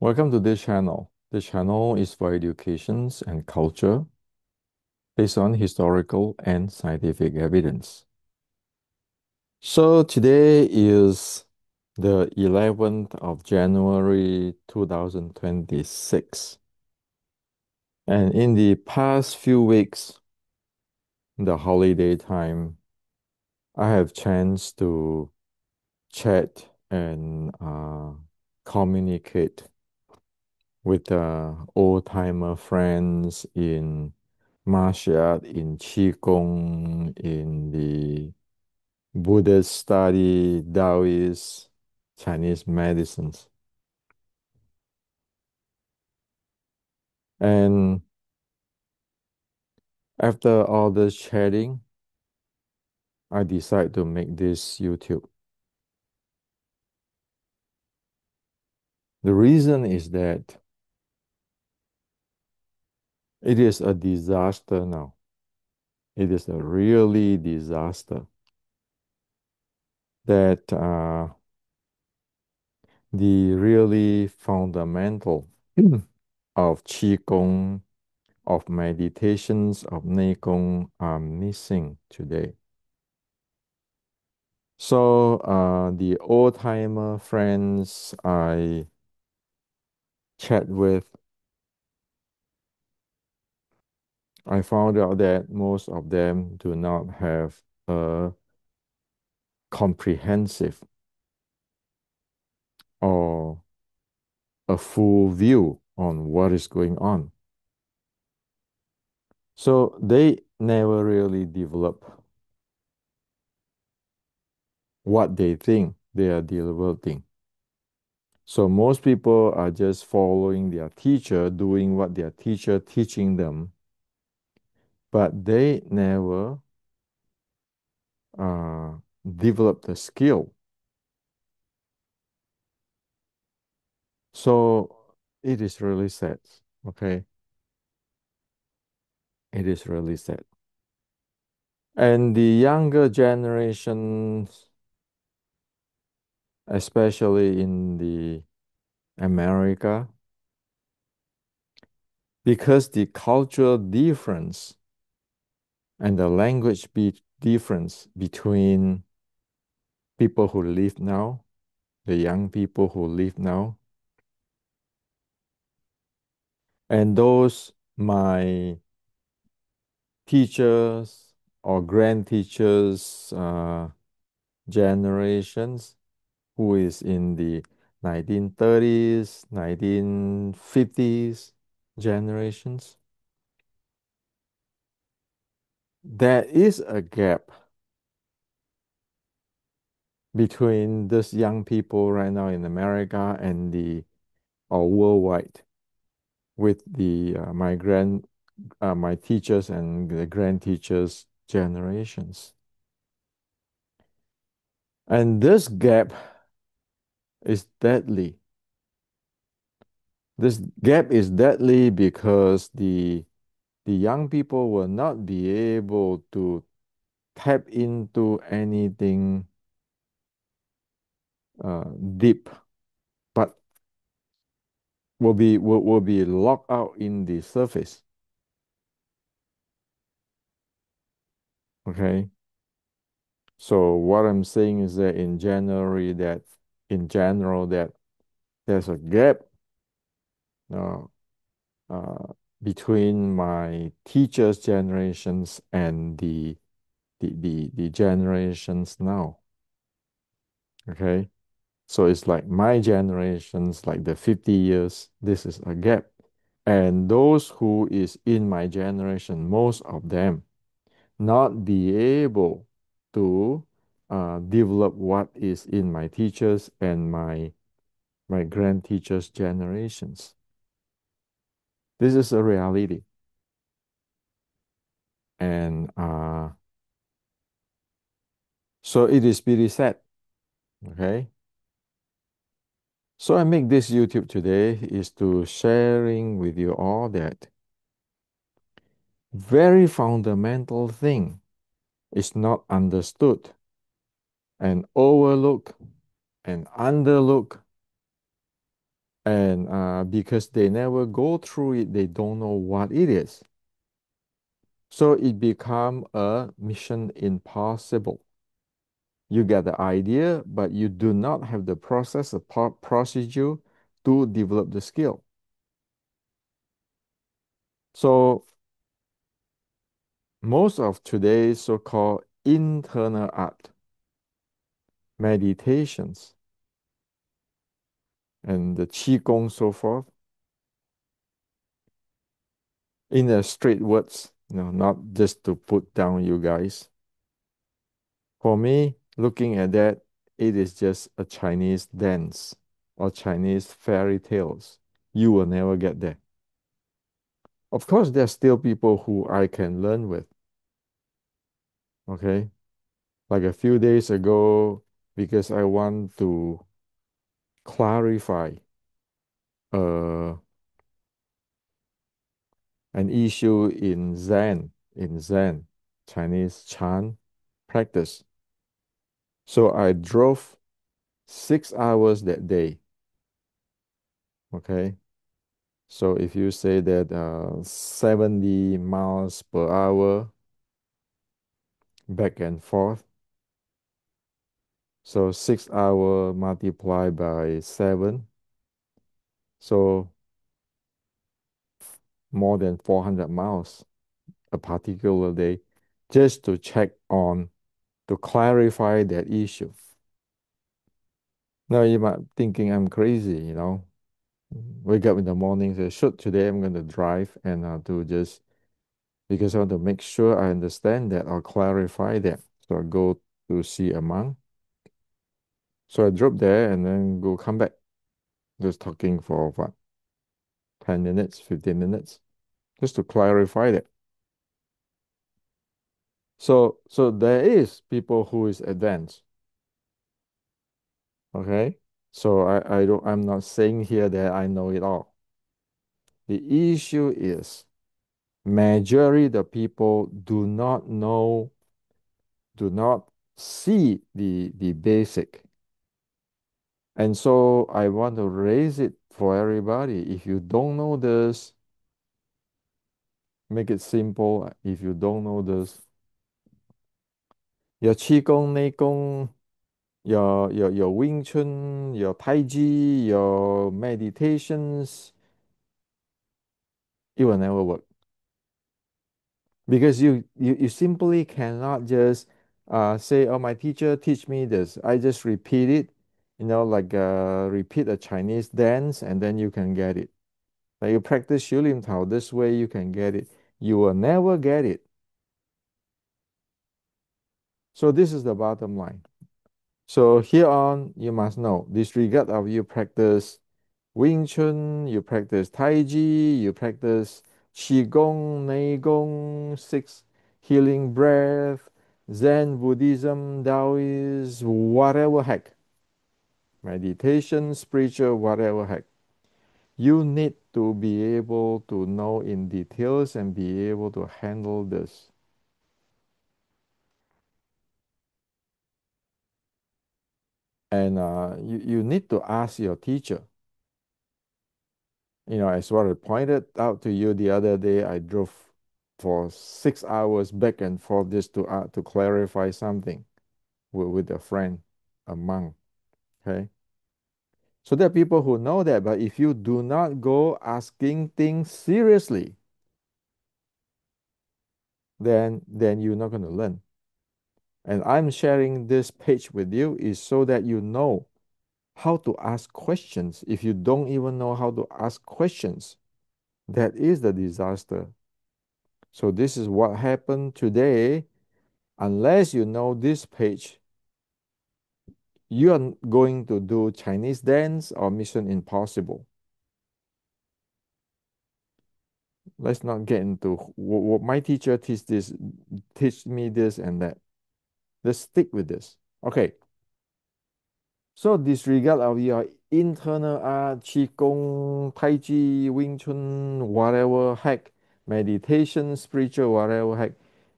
Welcome to this channel. This channel is for educations and culture based on historical and scientific evidence. So today is the 11th of January 2026. And in the past few weeks, the holiday time, I have chance to chat and communicate with old timer friends in martial art, in Qigong, in the Buddhist study, Taoist, Chinese medicines. And after all this chatting, I decide to make this YouTube. The reason is that it is a disaster now. It is a really disaster that the really fundamental of Qigong, of meditations, of Neigong are missing today. So the old timer friends I chat with, I found out that most of them do not have a comprehensive or a full view on what is going on. So they never really develop what they think they are developing. So most people are just following their teacher, doing what their teacher teaching them, but they never uh, develop the skill. So it is really sad. Okay, it is really sad. And the younger generations, especially in the America, because the cultural difference and the language difference between people who live now, the young people who live now, and those my teachers or grand teachers generations who is in the 1930s, 1950s generations, there is a gap between these young people right now in America and the or worldwide with the my teachers and the grand teachers generations. And this gap is deadly. This gap is deadly because the young people will not be able to tap into anything deep, but will be locked out in the surface. Okay. So what I'm saying is that in general that there's a gap uh, uh, between my teachers' generations and the generations now. Okay. So it's like my generations, like the 50 years, this is a gap. And those who is in my generation, most of them not be able to develop what is in my teachers and my grand teachers' generations. This is a reality. And so it is pretty sad. Okay. So I make this YouTube today is to sharing with you all that very fundamental thing is not understood and overlooked and underlooked And because they never go through it, they don't know what it is. So it become a mission impossible. You get the idea, but you do not have the process, the procedure to develop the skill. So most of today's so-called internal art, meditations, and the Qigong so forth, in a straight words, not just to put down you guys. For me, looking at that, it is just a Chinese dance or Chinese fairy tales. You will never get there. Of course, there's still people who I can learn with. Okay. Like a few days ago, because I want to clarify uh, an issue in Zen, Chinese Chan practice. So I drove 6 hours that day. Okay. So if you say that 70 miles per hour back and forth, so 6 hour multiplied by 7, so more than 400 miles a particular day just to check on, to clarify that issue. Now you might thinking I'm crazy. Wake up in the morning, say, shoot, today I'm going to drive and do just because I want to make sure I understand that or clarify that. So I go to see a monk. So I drove there and then go come back, just talking for what, 10 minutes, 15 minutes, just to clarify that. So there is people who is advanced. Okay. So I'm not saying here that I know it all. The issue is majority the people do not know, do not see the basic. And so I want to raise it for everybody. If you don't know this, make it simple. If you don't know this, your Qigong, Neigong, your Wing Chun, your Tai Chi, your meditations, it will never work. Because you simply cannot just say, oh, my teacher teach me this. I just repeat it, like repeat a Chinese dance and then you can get it. Like you practice Xu Lim Tao this way, you can get it. You will never get it. So this is the bottom line. So here on, you must know, disregard of you practice Wing Chun, you practice Tai Chi, you practice Qigong, Neigong, six healing breath, Zen, Buddhism, Taoist, whatever heck, meditation, spiritual, whatever heck. You need to be able to know in details and be able to handle this. And you need to ask your teacher. As what I pointed out to you the other day, I drove for 6 hours back and forth just to clarify something with a friend, a monk. Okay. So there are people who know that, but if you do not go asking things seriously, then you're not going to learn. And I'm sharing this page with you is so that you know how to ask questions. If you don't even know how to ask questions, that is the disaster. So this is what happened today. Unless you know this page, you are going to do Chinese dance or Mission Impossible. Let's not get into what my teacher teach me this and that. Let's stick with this. Okay. So disregard of your internal art, Qigong, Tai Chi, Wing Chun, whatever heck, meditation, spiritual, whatever heck.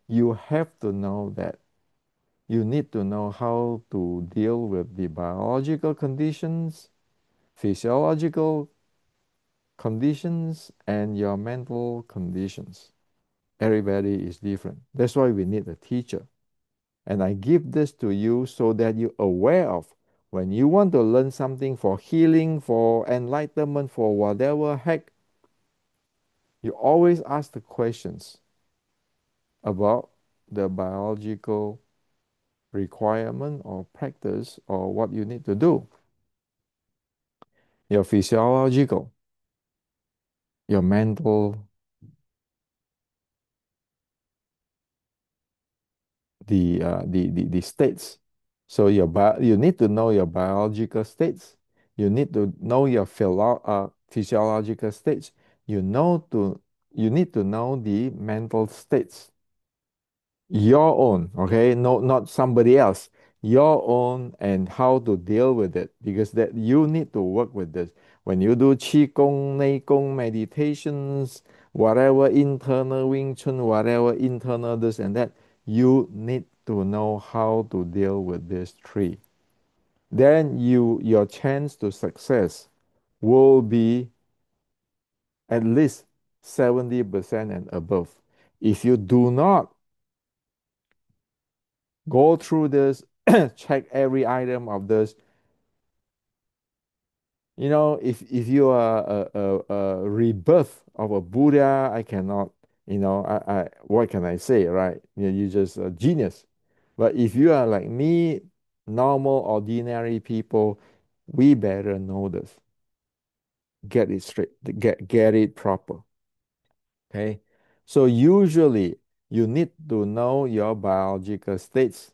You have to know that. You need to know how to deal with the biological conditions, physiological conditions and your mental conditions. Everybody is different. That's why we need a teacher. And I give this to you so that you're aware of when you want to learn something for healing, for enlightenment, for whatever heck, you always ask the questions about the biological requirement or practice or what you need to do. Your physiological, your mental, the states. So you need to know your biological states. You need to know your physiological states. You know to you need to know the mental states. Your own, okay? No, not somebody else. Your own and how to deal with it because that you need to work with this. When you do Qigong, Neigong, meditations, whatever internal Wing Chun, whatever internal this and that, you need to know how to deal with these three. Then your chance to success will be at least 70% and above. If you do not go through this, check every item of this. If you are a rebirth of a Buddha, I cannot, what can I say, right? You're just a genius. But if you are like me, normal, ordinary people, we better know this. Get it straight, get it proper. Okay. So usually you need to know your biological states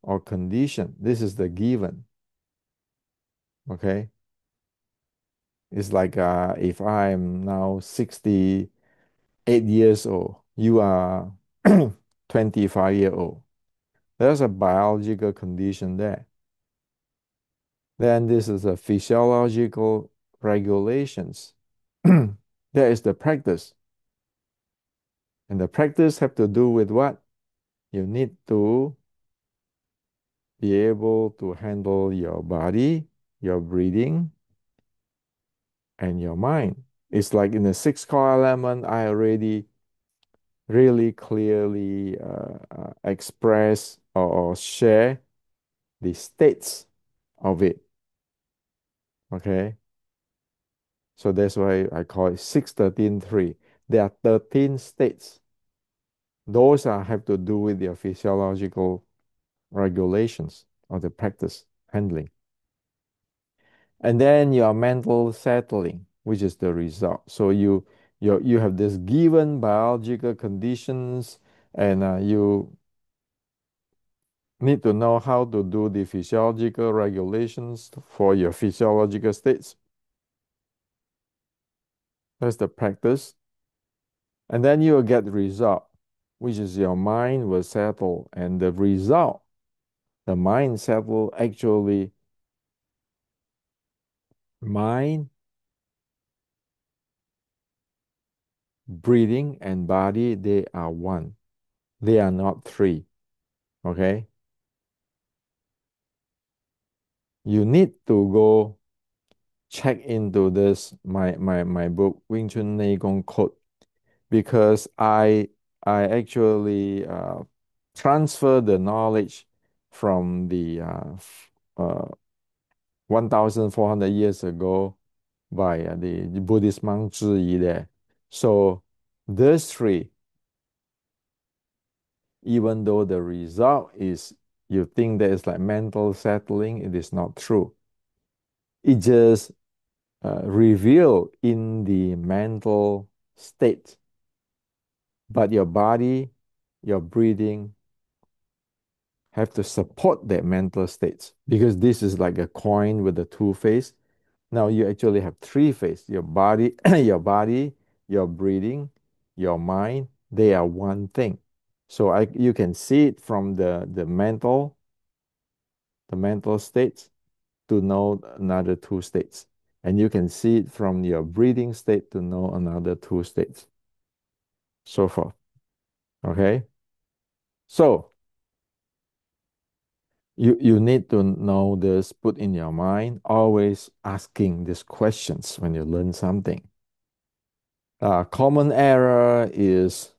or condition. This is the given. Okay. It's like if I'm now 68 years old, you are 25-year old. There's a biological condition there. Then this is a physiological regulations. There is the practice. And the practice have to do with what? You need to be able to handle your body, your breathing, and your mind. It's like in the six core element, I already really clearly express or share the states of it. Okay. So that's why I call it 613.3. There are 13 states. Those have to do with your physiological regulations of the practice handling. And then your mental settling, which is the result. So you have this given biological conditions and you need to know how to do the physiological regulations for your physiological states. That's the practice. And then you will get the result, which is your mind will settle. And the result, the mind settle actually, mind, breathing, and body, they are one. They are not three. Okay? You need to go check into this, my book, Wing Chun Nei Gong Code, because I actually transfer the knowledge from the 1,400 years ago by the Buddhist monk Zhiyi there. So these three, even though the result is you think that it's like mental settling, it is not true. It just reveal in the mental state, but your body, your breathing have to support that mental states because this is like a coin with a two face. Now you actually have three face. Your body, your breathing, your mind, they are one thing. So you can see it from the mental states to know another two states. And you can see it from your breathing state to know another two states. So forth. Okay. So you need to know this, put in your mind, always asking these questions when you learn something. Common error is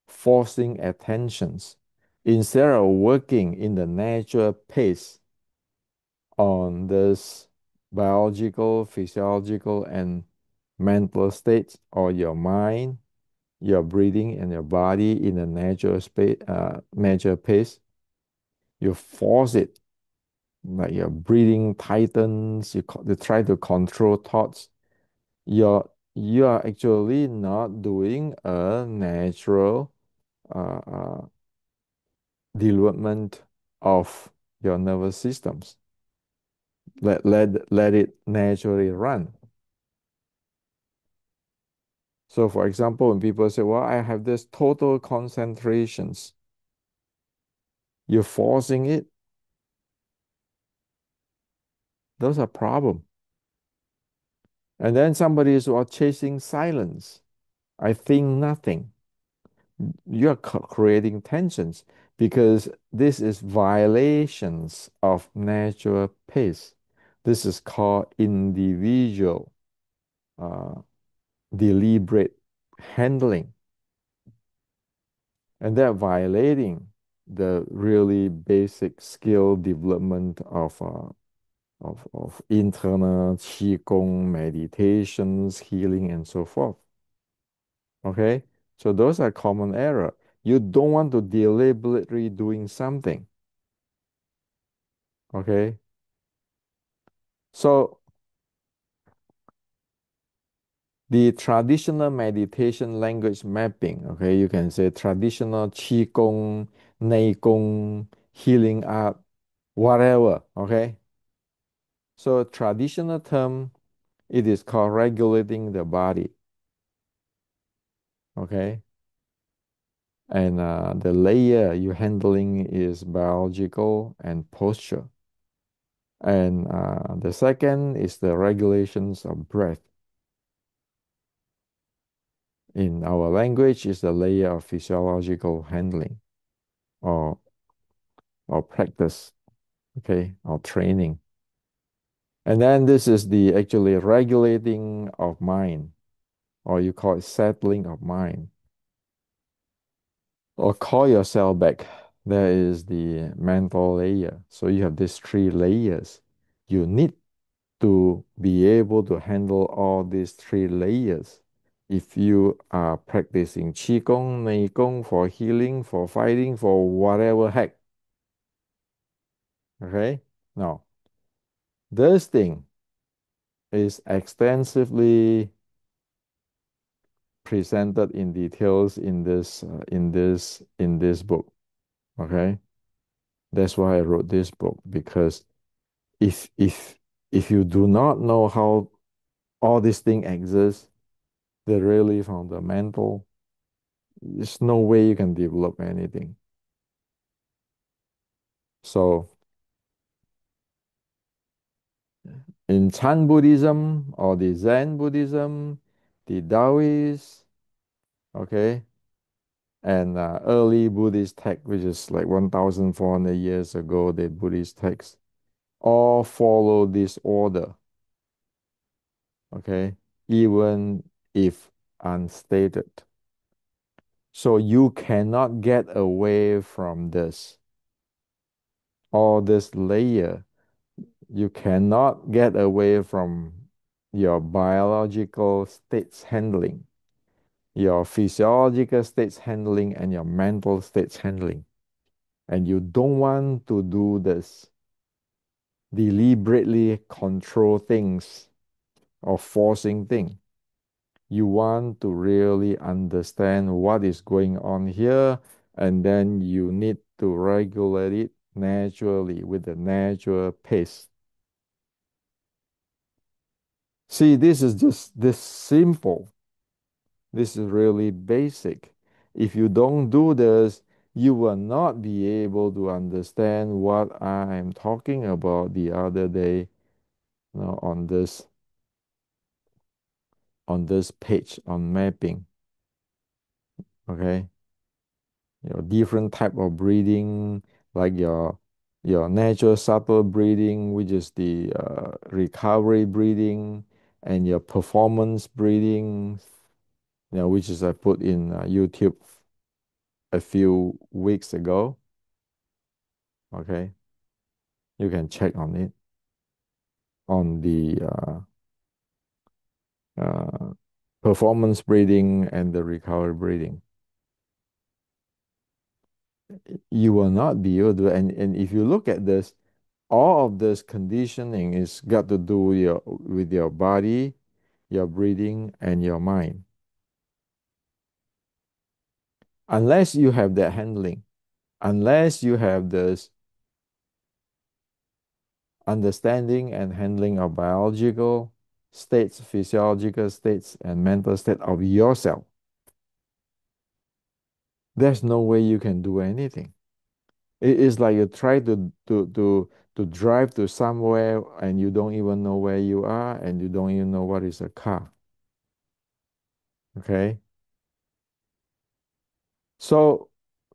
forcing attentions instead of working in the natural pace on this biological, physiological, and mental states, or your mind, your breathing, and your body in a natural space, natural pace. You force it, like your breathing tightens. You try to control thoughts. You are actually not doing a natural uh, development of your nervous systems. Let it naturally run. So, for example, when people say, "Well, I have this total concentrations," you're forcing it. Those are problem. And then somebody is chasing silence. I think nothing. You're creating tensions because this is violations of natural pace. This is called individual uh, deliberate handling, and they're violating the really basic skill development of internal Qigong meditations, healing, and so forth. Okay, so those are common error. You don't want to deliberately doing something. Okay, so the traditional meditation language mapping. Okay, you can say traditional Qigong, Neigong, healing art, whatever. Okay, so traditional term, it is called regulating the body. Okay, and the layer you're handling is biological and posture. And the second is the regulations of breath. In our language, is the layer of physiological handling or practice, okay, or training. And then this is the actually regulating of mind, or you call it settling of mind, or call yourself back. There is the mental layer. So you have these three layers. You need to be able to handle all these three layers. If you are practicing Qigong, Neigong for healing, for fighting, for whatever heck. Okay? Now, this thing is extensively presented in details in this book. Okay? That's why I wrote this book, because if if if you do not know how all these things exist, they're really fundamental. There's no way you can develop anything. So in Chan Buddhism or the Zen Buddhism, the Taoist, okay, and early Buddhist text, which is like 1,400 years ago, the Buddhist text, all follow this order, okay, even if unstated. So you cannot get away from this, all this layer. You cannot get away from your biological states handling, your physiological states handling, and your mental states handling. And you don't want to do this, deliberately control things or forcing things. You want to really understand what is going on here, and then you need to regulate it naturally with the natural pace. See, this is just this simple. This is really basic. If you don't do this, you will not be able to understand what I am talking about the other day, on this page on mapping. Okay, different type of breathing, like your natural subtle breathing, which is the recovery breathing, and your performance breathing, which is I put in YouTube a few weeks ago. Okay, you can check on it on the uh, performance breathing and the recovery breathing. You will not be able to, and if you look at this, all of this conditioning is got to do with your body, your breathing, and your mind. Unless you have that handling, unless you have this understanding and handling of biological states, physiological states, and mental state of yourself, there's no way you can do anything. It is like you try to drive to somewhere and you don't even know where you are and you don't even know what is a car. Okay. So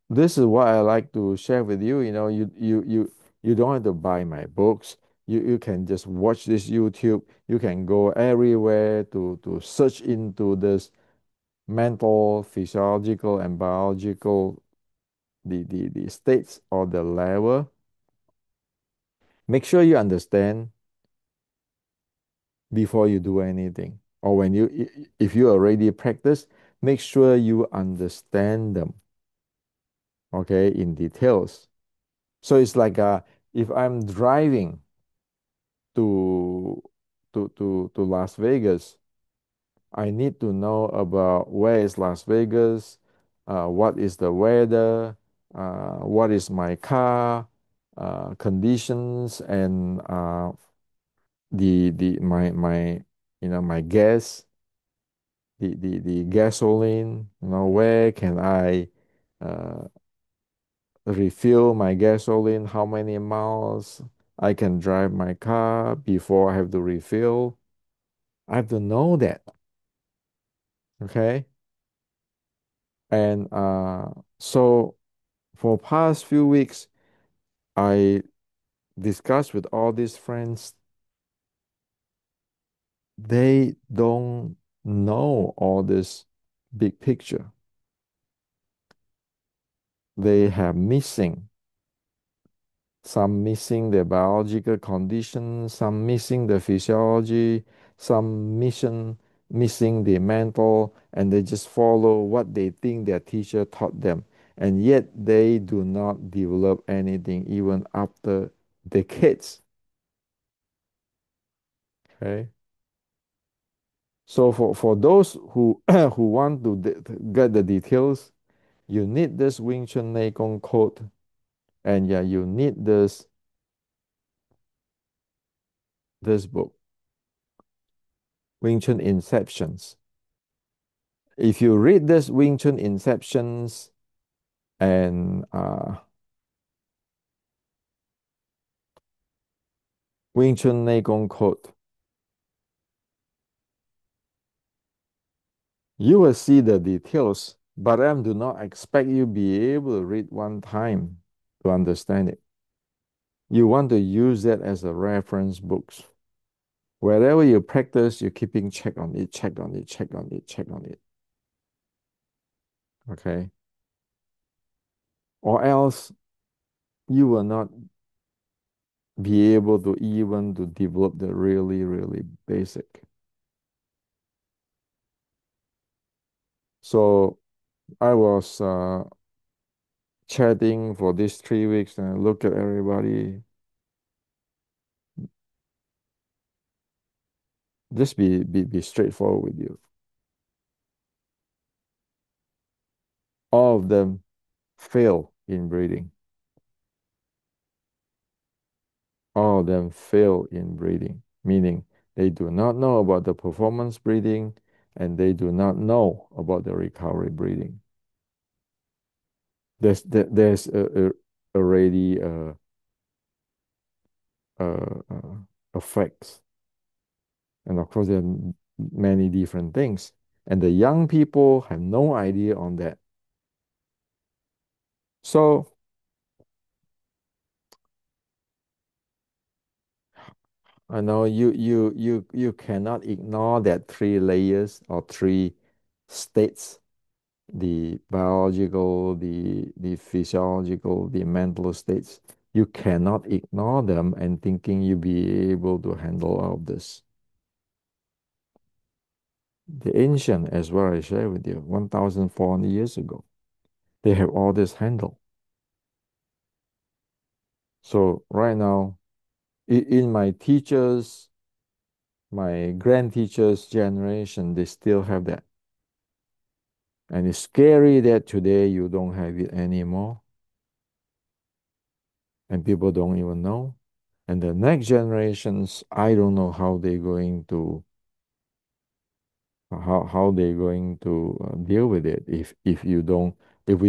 this is what I like to share with you. You don't have to buy my books. You can just watch this YouTube. You can go everywhere to search into this mental, physiological, and biological the states or the level. Make sure you understand before you do anything. Or if you already practice, make sure you understand them, okay, in details. So it's like if I'm driving to to Las Vegas, I need to know about where is Las Vegas, what is the weather, what is my car conditions, and the my my gas, the gasoline, where can I uh, refill my gasoline, how many miles I can drive my car before I have to refill. I have to know that. Okay. And so for past few weeks, I discussed with all these friends. They don't know all this big picture. They have some missing the biological condition, some missing the physiology, some missing the mental, and they just follow what they think their teacher taught them. And yet they do not develop anything even after decades. Okay. So for those who who want to get the details, you need this Wing Chun Nei Gong code, and yeah, you need this book, Wing Chun Inceptions. If you read this Wing Chun Inceptions and Wing Chun Nei Gong code, you will see the details, but I do not expect you be able to read one time to understand it. You want to use that as a reference books. Wherever you practice, you're keeping check on it, check on it, check on it, check on it. Okay. Or else you will not be able to even to develop the really, really basic. So I was chatting for these 3 weeks and I look at everybody. Just be straightforward with you. All of them fail in breathing. All of them fail in breathing, meaning they do not know about the performance breathing and they do not know about the recovery breathing. There's already effects, and of course there are many different things, and the young people have no idea on that. So I know you cannot ignore that three layers or three states, the biological, the physiological, the mental states. You cannot ignore them and thinking you'll be able to handle all of this. The ancient, as well I shared with you, 1,400 years ago, they have all this handled. So right now, in my teachers, my grand teachers generation, they still have that. And it's scary that today you don't have it anymore. And people don't even know. And the next generations, I don't know how they're going to how they're going to deal with it if we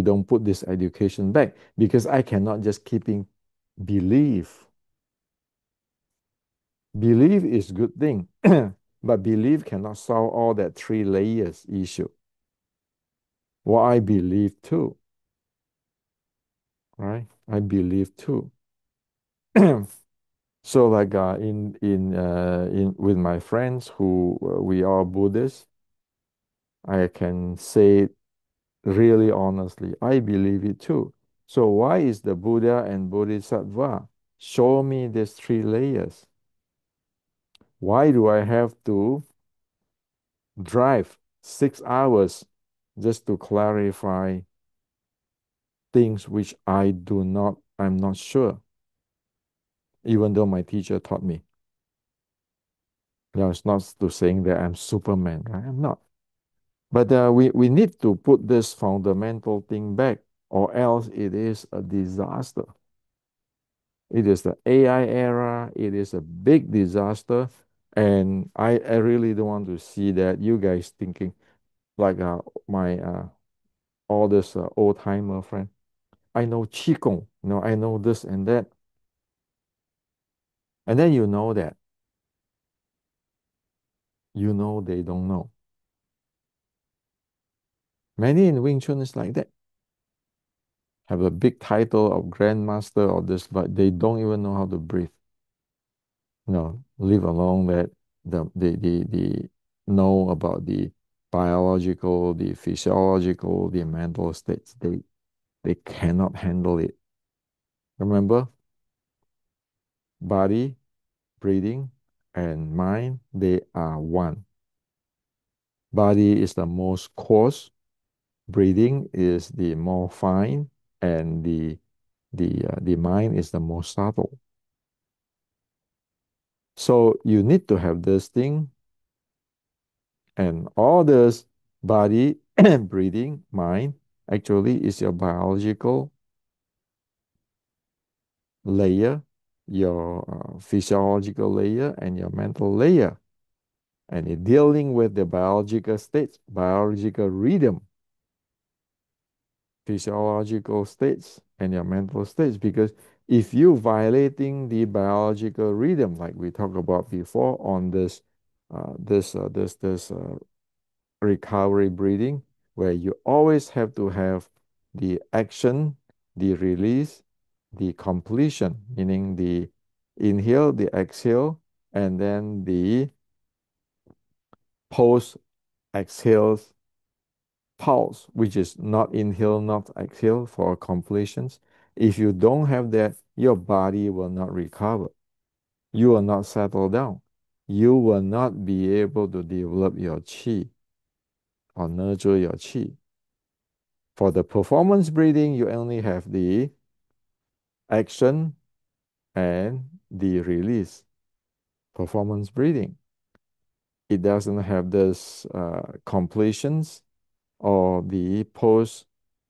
don't put this education back, because I cannot just keeping belief. Belief is good thing, but belief cannot solve all that three layers issue. What I believe too, right? I believe too. So like in with my friends who we are Buddhists, I can say really honestly, I believe it too. So why is the Buddha and Bodhisattva show me these three layers? Why do I have to drive 6 hours just to clarify things which I'm not sure, even though my teacher taught me? Now, it's not to saying that I'm Superman, right? I'm not. But we need to put this fundamental thing back, or else it is a disaster. It is the AI era. It is a big disaster. And I really don't want to see that you guys thinking like my all this old timer friend. I know Qigong, I know this and that. And then you know that, they don't know. Many in Wing Chun is like that. Have a big title of grandmaster or this, but they don't even know how to breathe. Leave alone that the know about the biological, the physiological, the mental states. They cannot handle it. Remember, body, breathing, and mind, they are one. Body is the most coarse, breathing is the more fine, and the mind is the most subtle. So you need to have this thing. And all this body, breathing, mind, actually is your biological layer, your physiological layer, and your mental layer. And it dealing with the biological states, biological rhythm, physiological states, and your mental states. Because if you violating the biological rhythm, like we talked about before on this recovery breathing, where you always have to have the action, the release, the completion, meaning the inhale, the exhale, and then the post exhales pulse, which is not inhale, not exhale for completions. If you don't have that, your body will not recover. You will not settle down. You will not be able to develop your chi or nurture your chi. For the performance breathing, you only have the action and the release. Performance breathing. It doesn't have this completions or the post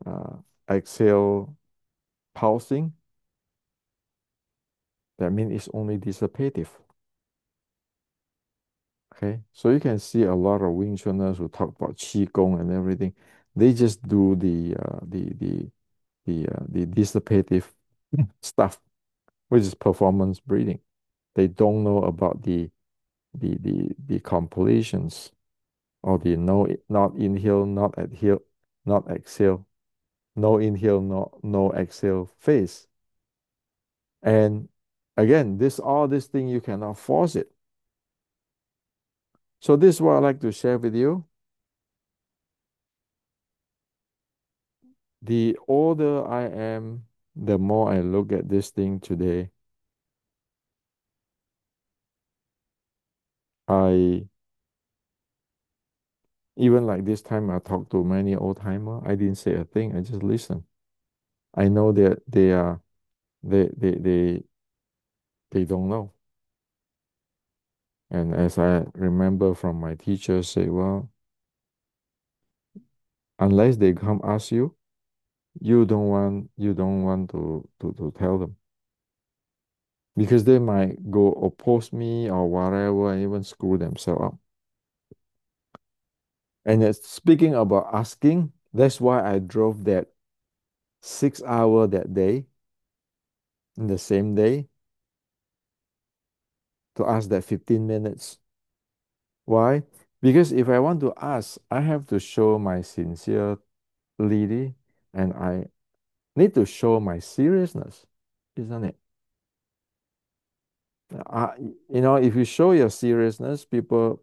uh, exhale pulsing. That means it's only dissipative. Okay, so you can see a lot of Wing Chuners who talk about Qigong and everything. They just do the dissipative stuff, which is performance breathing. They don't know about the completions or the not inhale, not exhale, not exhale, no inhale, no exhale phase. And Again, this all this thing you cannot force it. So this is what I like to share with you. The older I am, the more I look at this thing today, I even like this time I talked to many old timer, I didn't say a thing, I just listen. I know that they they they they don't know. And as I remember from my teacher say, well, unless they come ask you, you don't want to tell them. Because they might go oppose me or whatever and even screw themselves up. And speaking about asking, that's why I drove that 6 hour that day in the same day to ask that 15 minutes. Why? Because if I want to ask, I have to show my sincerity and I need to show my seriousness, isn't it? Uh, if you show your seriousness, people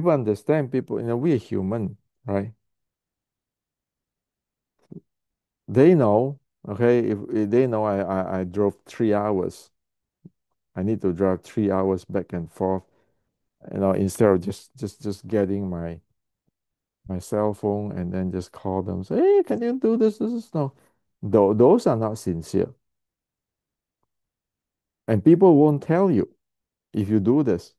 understand. People, we're human, right? They know, okay. If they know I drove 3 hours, I need to drive 3 hours back and forth. Instead of just getting my cell phone and then just call them, say, hey, can you do this? This is no, those are not sincere, and people won't tell you if you do this.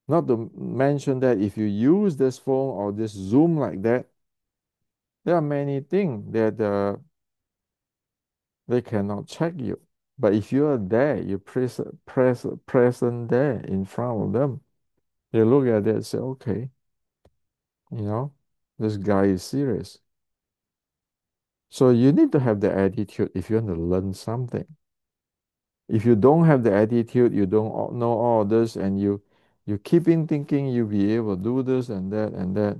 Not to mention that if you use this phone or this Zoom like that, there are many things that they cannot check you. But if you are there, you present there in front of them, they look at it and say, okay, you know, this guy is serious. So you need to have the attitude if you want to learn something. If you don't have the attitude, you don't know all this, and you keep in thinking you'll be able to do this and that,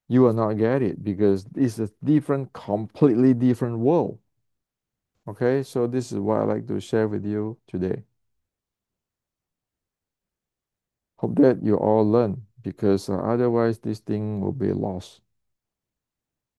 you will not get it because it's a completely different world. Okay, so this is what I like to share with you today. Hope that you all learn because otherwise this thing will be lost.